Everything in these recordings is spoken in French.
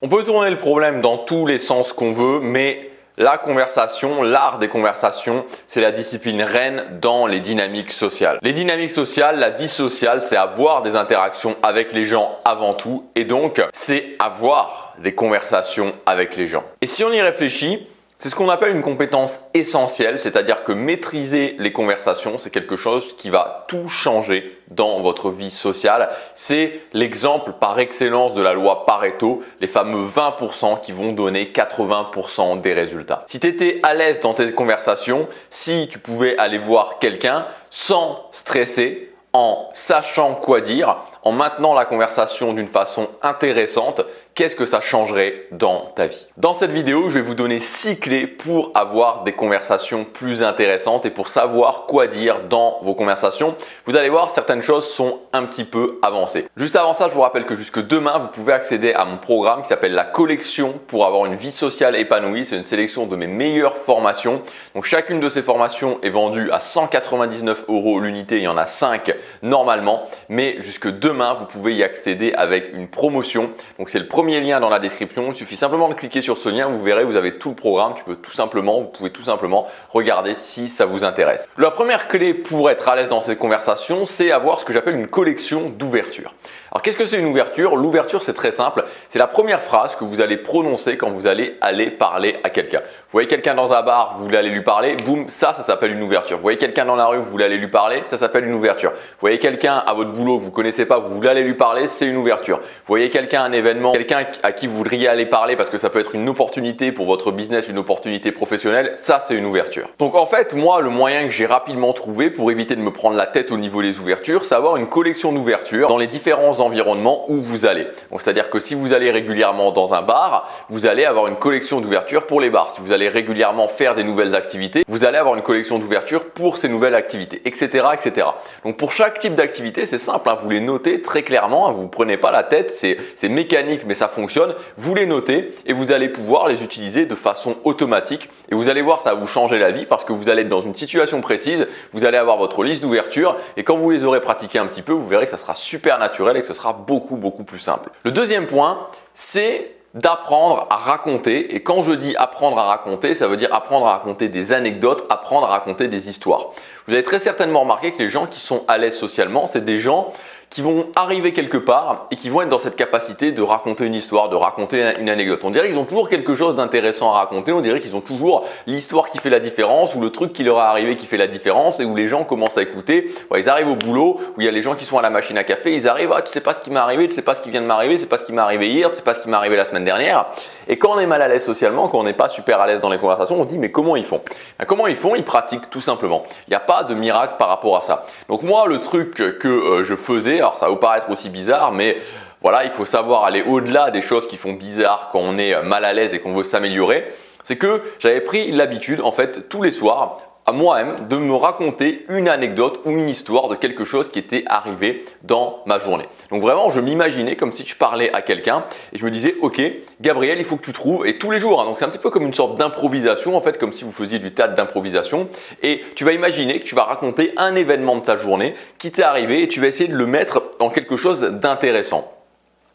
On peut tourner le problème dans tous les sens qu'on veut, mais la conversation, l'art des conversations, c'est la discipline reine dans les dynamiques sociales. Les dynamiques sociales, la vie sociale, c'est avoir des interactions avec les gens avant tout et donc c'est avoir des conversations avec les gens. Et si on y réfléchit, c'est ce qu'on appelle une compétence essentielle, c'est-à-dire que maîtriser les conversations, c'est quelque chose qui va tout changer dans votre vie sociale. C'est l'exemple par excellence de la loi Pareto, les fameux 20% qui vont donner 80% des résultats. Si tu étais à l'aise dans tes conversations, si tu pouvais aller voir quelqu'un sans stresser, en sachant quoi dire, en maintenant la conversation d'une façon intéressante, qu'est-ce que ça changerait dans ta vie? Dans cette vidéo, je vais vous donner 6 clés pour avoir des conversations plus intéressantes et pour savoir quoi dire dans vos conversations. Vous allez voir, certaines choses sont un petit peu avancées. Juste avant ça, je vous rappelle que jusque demain, vous pouvez accéder à mon programme qui s'appelle la collection pour avoir une vie sociale épanouie. C'est une sélection de mes meilleures formations. Donc chacune de ces formations est vendue à 199 € l'unité. Il y en a 5 normalement, mais jusque demain, vous pouvez y accéder avec une promotion. Donc c'est le premier lien dans la description. Il suffit simplement de cliquer sur ce lien. Vous verrez, vous avez tout le programme. Vous pouvez tout simplement regarder si ça vous intéresse. La première clé pour être à l'aise dans ces conversations, c'est avoir ce que j'appelle une collection d'ouverture. Alors qu'est-ce que c'est une ouverture? L'ouverture, c'est très simple. C'est la première phrase que vous allez prononcer quand vous allez aller parler à quelqu'un. Vous voyez quelqu'un dans un bar, vous voulez aller lui parler, boum, ça s'appelle une ouverture. Vous voyez quelqu'un dans la rue, vous voulez aller lui parler, ça s'appelle une ouverture. Vous voyez quelqu'un à votre boulot que vous ne connaissez pas, vous voulez aller lui parler, c'est une ouverture. Vous voyez quelqu'un à un événement, quelqu'un à qui vous voudriez aller parler parce que ça peut être une opportunité pour votre business, une opportunité professionnelle, ça c'est une ouverture. Donc en fait, moi, le moyen que j'ai rapidement trouvé pour éviter de me prendre la tête au niveau des ouvertures, c'est avoir une collection d'ouvertures dans les différents environnements où vous allez. Donc c'est-à-dire que si vous allez régulièrement dans un bar, vous allez avoir une collection d'ouvertures pour les bars. Si vous allez régulièrement faire des nouvelles activités, vous allez avoir une collection d'ouvertures pour ces nouvelles activités, etc., etc. Donc pour chaque type d'activité, c'est simple, vous les notez très clairement, vous ne prenez pas la tête, c'est mécanique mais ça fonctionne. Vous les notez et vous allez pouvoir les utiliser de façon automatique et vous allez voir, ça va vous changer la vie parce que vous allez être dans une situation précise, vous allez avoir votre liste d'ouverture et quand vous les aurez pratiquées un petit peu, vous verrez que ça sera super naturel et que ce sera beaucoup plus simple. Le deuxième point, c'est d'apprendre à raconter, et quand je dis apprendre à raconter, ça veut dire apprendre à raconter des anecdotes, apprendre à raconter des histoires. Vous avez très certainement remarqué que les gens qui sont à l'aise socialement, c'est des gens qui vont arriver quelque part et qui vont être dans cette capacité de raconter une histoire, de raconter une anecdote. On dirait qu'ils ont toujours quelque chose d'intéressant à raconter, on dirait qu'ils ont toujours l'histoire qui fait la différence ou le truc qui leur est arrivé qui fait la différence et où les gens commencent à écouter. Ouais, ils arrivent au boulot où il y a les gens qui sont à la machine à café, ils arrivent, tu sais pas ce qui m'est arrivé, tu sais pas ce qui vient de m'arriver, c'est pas ce qui m'est arrivé hier, c'est pas ce qui m'est arrivé la semaine dernière. Et quand on est mal à l'aise socialement, quand on n'est pas super à l'aise dans les conversations, on se dit mais comment ils font? Comment ils font? Ils pratiquent tout simplement. Il n'y a pas de miracle par rapport à ça. Donc moi, le truc que je faisais, alors ça va vous paraître aussi bizarre, mais voilà, il faut savoir aller au-delà des choses qui font bizarre quand on est mal à l'aise et qu'on veut s'améliorer. C'est que j'avais pris l'habitude, en fait, tous les soirs, à moi-même, de me raconter une anecdote ou une histoire de quelque chose qui était arrivé dans ma journée. Donc vraiment, je m'imaginais comme si je parlais à quelqu'un et je me disais, ok, Gabriel, il faut que tu trouves, et tous les jours, donc c'est un petit peu comme une sorte d'improvisation, en fait, comme si vous faisiez du théâtre d'improvisation, et tu vas imaginer que tu vas raconter un événement de ta journée qui t'est arrivé et tu vas essayer de le mettre en quelque chose d'intéressant.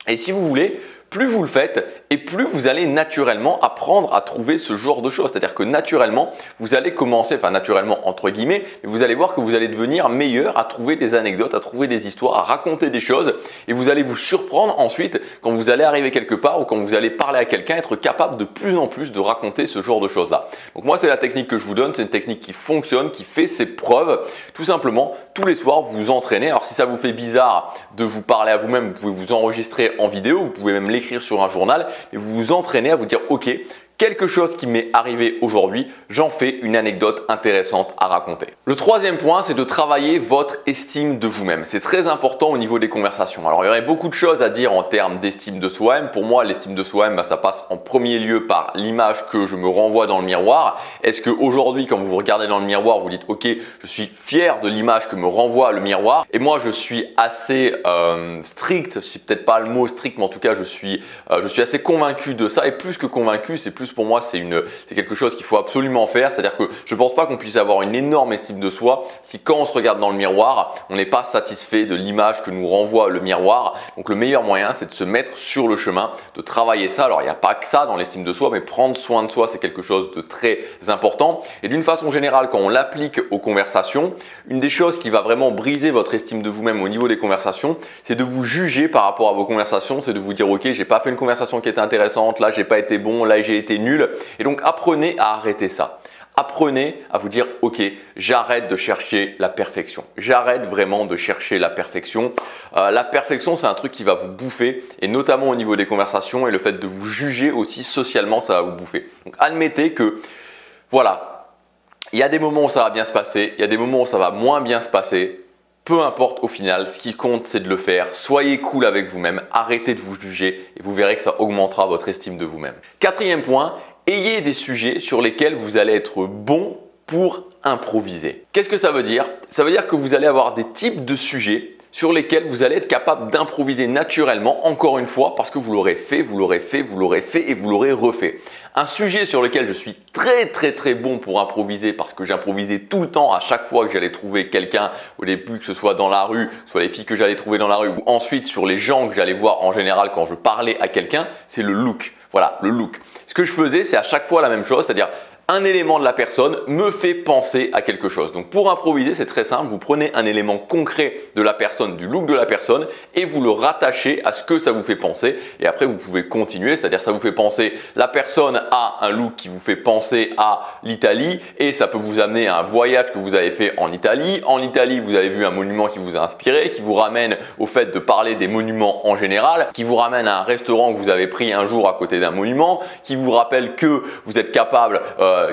Et si vous voulez, plus vous le faites et plus vous allez naturellement apprendre à trouver ce genre de choses. C'est-à-dire que naturellement, vous allez commencer, enfin naturellement entre guillemets, mais vous allez voir que vous allez devenir meilleur à trouver des anecdotes, à trouver des histoires, à raconter des choses et vous allez vous surprendre ensuite quand vous allez arriver quelque part ou quand vous allez parler à quelqu'un, être capable de plus en plus de raconter ce genre de choses-là. Donc moi, c'est la technique que je vous donne, c'est une technique qui fonctionne, qui fait ses preuves. Tout simplement, tous les soirs, vous vous entraînez. Alors si ça vous fait bizarre de vous parler à vous-même, vous pouvez vous enregistrer en vidéo, vous pouvez même l'écrire sur un journal et vous vous entraînez à vous dire ok, quelque chose qui m'est arrivé aujourd'hui, j'en fais une anecdote intéressante à raconter. Le troisième point, c'est de travailler votre estime de vous-même. C'est très important au niveau des conversations. Alors, il y aurait beaucoup de choses à dire en termes d'estime de soi-même. Pour moi, l'estime de soi-même, ça passe en premier lieu par l'image que je me renvoie dans le miroir. Est-ce qu'aujourd'hui, quand vous vous regardez dans le miroir, vous dites ok, je suis fier de l'image que me renvoie le miroir. Et moi, je suis assez strict, c'est peut-être pas le mot strict, mais en tout cas, je suis assez convaincu de ça. Et plus que convaincu, c'est plus plus pour moi c'est quelque chose qu'il faut absolument faire. C'est-à-dire que je ne pense pas qu'on puisse avoir une énorme estime de soi si quand on se regarde dans le miroir, on n'est pas satisfait de l'image que nous renvoie le miroir. Donc le meilleur moyen, c'est de se mettre sur le chemin, de travailler ça. Alors il n'y a pas que ça dans l'estime de soi, mais prendre soin de soi, c'est quelque chose de très important. Et d'une façon générale, quand on l'applique aux conversations, une des choses qui va vraiment briser votre estime de vous-même au niveau des conversations, c'est de vous juger par rapport à vos conversations, c'est de vous dire ok, j'ai pas fait une conversation qui était intéressante, là j'ai pas été bon, là j'ai été nul. Et donc apprenez à arrêter ça. Apprenez à vous dire ok, j'arrête de chercher la perfection. J'arrête vraiment de chercher la perfection. La perfection, c'est un truc qui va vous bouffer, et notamment au niveau des conversations, et le fait de vous juger aussi socialement, ça va vous bouffer. Donc admettez que voilà, il y a des moments où ça va bien se passer, il y a des moments où ça va moins bien se passer. Peu importe au final, ce qui compte c'est de le faire. Soyez cool avec vous-même, arrêtez de vous juger et vous verrez que ça augmentera votre estime de vous-même. Quatrième point, ayez des sujets sur lesquels vous allez être bon pour improviser. Qu'est-ce que ça veut dire? Ça veut dire que vous allez avoir des types de sujets sur lesquels vous allez être capable d'improviser naturellement, encore une fois, parce que vous l'aurez fait, vous l'aurez fait, vous l'aurez fait et vous l'aurez refait. Un sujet sur lequel je suis très bon pour improviser, parce que j'improvisais tout le temps à chaque fois que j'allais trouver quelqu'un, au début que ce soit dans la rue, soit les filles que j'allais trouver dans la rue, ou ensuite sur les gens que j'allais voir en général quand je parlais à quelqu'un, c'est le look. Voilà, le look. Ce que je faisais, c'est à chaque fois la même chose, c'est-à-dire un élément de la personne me fait penser à quelque chose. Donc pour improviser, c'est très simple, vous prenez un élément concret de la personne, du look de la personne, et vous le rattachez à ce que ça vous fait penser, et après vous pouvez continuer, c'est-à-dire ça vous fait penser, la personne a un look qui vous fait penser à l'Italie, et ça peut vous amener à un voyage que vous avez fait en Italie. En Italie, vous avez vu un monument qui vous a inspiré, qui vous ramène au fait de parler des monuments en général, qui vous ramène à un restaurant que vous avez pris un jour à côté d'un monument, qui vous rappelle que vous êtes capable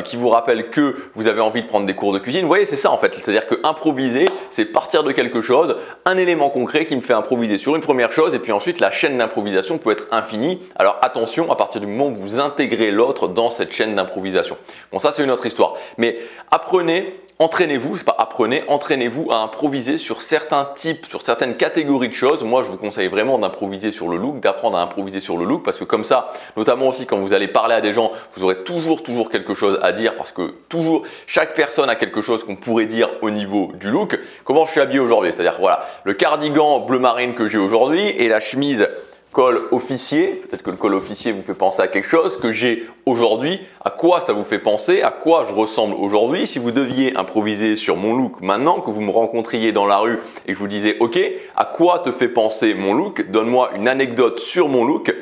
qui vous rappelle que vous avez envie de prendre des cours de cuisine. Vous voyez, c'est ça en fait. C'est-à-dire que improviser, c'est partir de quelque chose, un élément concret qui me fait improviser sur une première chose, et puis ensuite la chaîne d'improvisation peut être infinie. Alors attention, à partir du moment où vous intégrez l'autre dans cette chaîne d'improvisation. Bon, ça c'est une autre histoire. Mais apprenez, entraînez-vous, c'est pas apprenez, entraînez-vous à improviser sur certains types, sur certaines catégories de choses. Moi, je vous conseille vraiment d'improviser sur le look, d'apprendre à improviser sur le look, parce que comme ça, notamment aussi quand vous allez parler à des gens, vous aurez toujours quelque chose à dire, parce que toujours, chaque personne a quelque chose qu'on pourrait dire au niveau du look. Comment je suis habillé aujourd'hui? C'est-à-dire, voilà, le cardigan bleu marine que j'ai aujourd'hui et la chemise col officier, peut-être que le col officier vous fait penser à quelque chose que j'ai aujourd'hui, à quoi ça vous fait penser, à quoi je ressemble aujourd'hui. Si vous deviez improviser sur mon look maintenant, que vous me rencontriez dans la rue et que je vous disais ok, à quoi te fait penser mon look, donne-moi une anecdote sur mon look,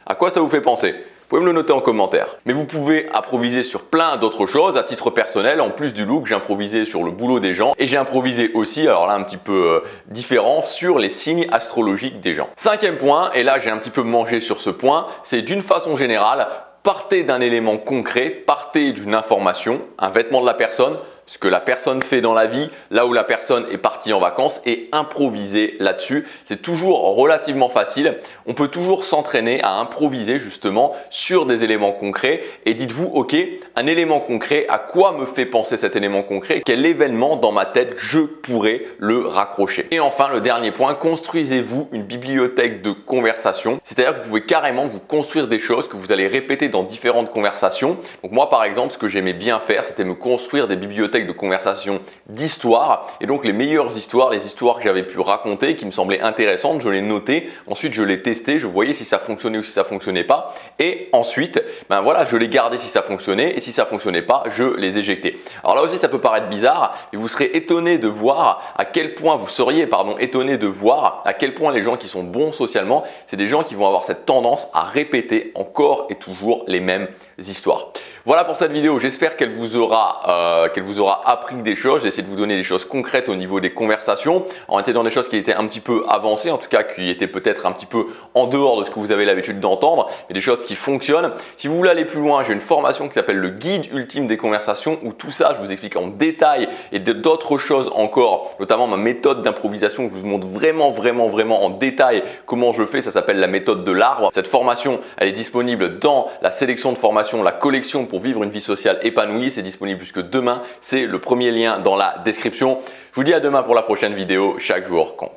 à quoi ça vous fait penser? Vous pouvez me le noter en commentaire. Mais vous pouvez improviser sur plein d'autres choses. À titre personnel, en plus du look, j'ai improvisé sur le boulot des gens, et j'ai improvisé aussi, alors là un petit peu différent, sur les signes astrologiques des gens. Cinquième point, et là j'ai un petit peu mangé sur ce point, c'est d'une façon générale, partez d'un élément concret, partez d'une information, un vêtement de la personne, ce que la personne fait dans la vie, là où la personne est partie en vacances, et improviser là-dessus. C'est toujours relativement facile. On peut toujours s'entraîner à improviser justement sur des éléments concrets, et dites-vous ok, un élément concret, à quoi me fait penser cet élément concret? Quel événement dans ma tête je pourrais le raccrocher? Et enfin, le dernier point, construisez-vous une bibliothèque de conversation. C'est-à-dire que vous pouvez carrément vous construire des choses que vous allez répéter dans différentes conversations. Donc moi par exemple, ce que j'aimais bien faire, c'était me construire des bibliothèques de conversation d'histoire, et donc les meilleures histoires, les histoires que j'avais pu raconter qui me semblaient intéressantes, je les notais, ensuite je les testais, je voyais si ça fonctionnait ou si ça fonctionnait pas, et ensuite ben voilà, je les gardais si ça fonctionnait, et si ça fonctionnait pas, je les éjectais. Alors là aussi ça peut paraître bizarre, mais vous serez étonné de voir à quel point, vous seriez étonné de voir à quel point les gens qui sont bons socialement, c'est des gens qui vont avoir cette tendance à répéter encore et toujours les mêmes histoires. Voilà pour cette vidéo, j'espère qu'elle vous aura appris des choses. J'ai essayé de vous donner des choses concrètes au niveau des conversations. On était dans des choses qui étaient un petit peu avancées, en tout cas qui étaient peut-être un petit peu en dehors de ce que vous avez l'habitude d'entendre, mais des choses qui fonctionnent. Si vous voulez aller plus loin, j'ai une formation qui s'appelle le guide ultime des conversations, où tout ça, je vous explique en détail, et d'autres choses encore, notamment ma méthode d'improvisation. Je vous montre vraiment en détail comment je fais. Ça s'appelle la méthode de l'arbre. Cette formation, elle est disponible dans la sélection de formations, la collection pour vivre une vie sociale épanouie. C'est disponible jusque demain. C'est le premier lien dans la description. Je vous dis à demain pour la prochaine vidéo. Chaque jour compte.